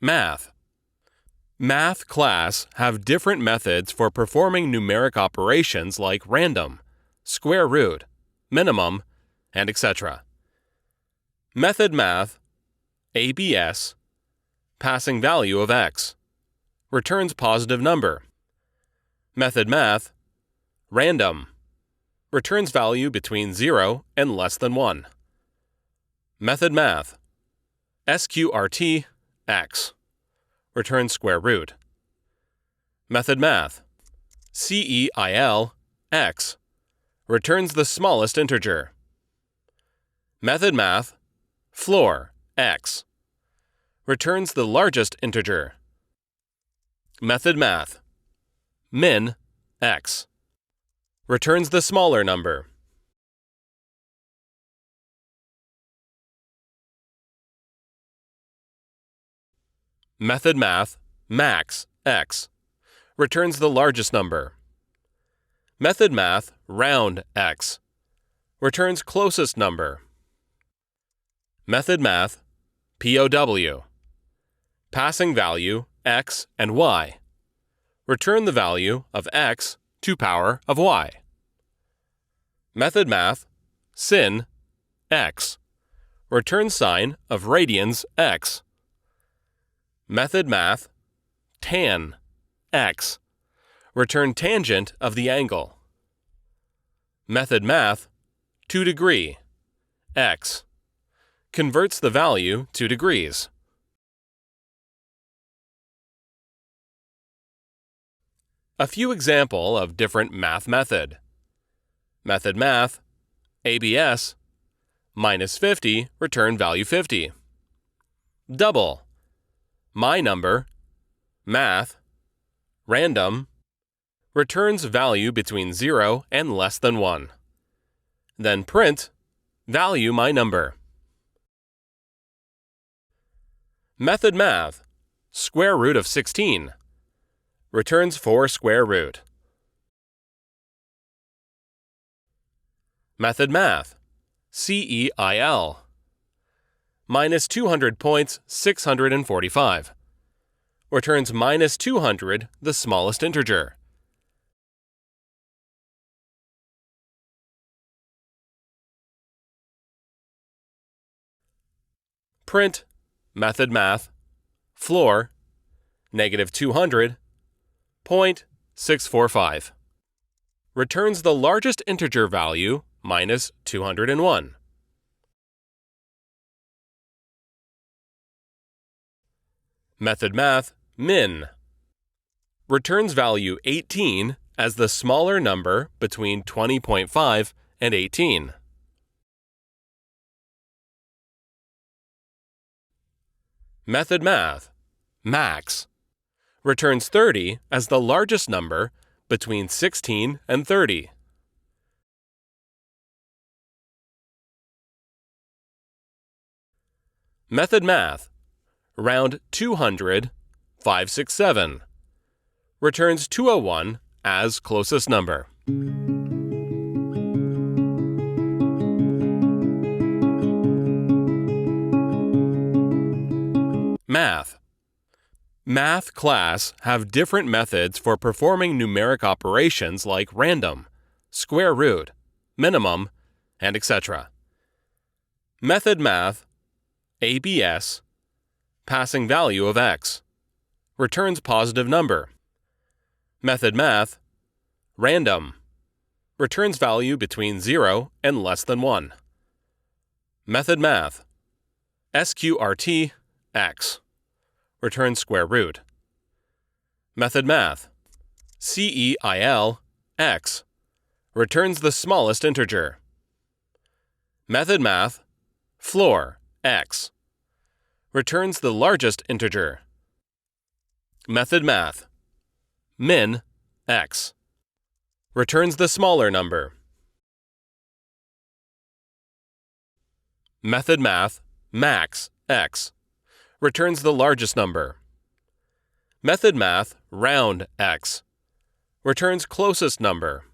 Math. Math class have different methods for performing numeric operations like random, square root, minimum, and etc. Method math, ABS, passing value of x, returns positive number. Method math, random, returns value between 0 and less than 1. Method math, SQRT, x, returns square root. Method math, CEIL, x, returns the smallest integer. Method math, floor, x, returns the largest integer. Method math, min, x, returns the smaller number. Method math, max, x, returns the largest number. Method math, round, x, returns closest number. Method math, POW, passing value x and y, return the value of x to power of y. Method math, sin, x, return sign of radians x. Method math, tan, x, return tangent of the angle. Method math, 2 degree, x, converts the value to degrees. A few example of different math method. Method math, ABS, minus 50, return value 50. Double, my number, math, random, returns value between 0 and less than 1. Then print, value my number. Method math, square root of 16, returns 4 square root. Method math, CEIL, minus 200 points 645, returns minus 200, the smallest integer. Print, method math, floor, negative 200, 0.645, returns the largest integer value, minus 201. Method math, min, returns value 18 as the smaller number between 20.5 and 18. Method math, max, returns 30 as the largest number between 16 and 30. Method math, round 200, 567, returns 201 as closest number. Math. Math class have different methods for performing numeric operations like random, square root, minimum, and etc. Method math, ABS, passing value of x, returns positive number. Method math, random, returns value between 0 and less than 1. Method math, SQRT, x, returns square root. Method math, CEIL, x, returns the smallest integer. Method math, floor, x, returns the largest integer. Method math, min, x, returns the smaller number. Method math, max, x, returns the largest number. Method math, round, x, returns closest number.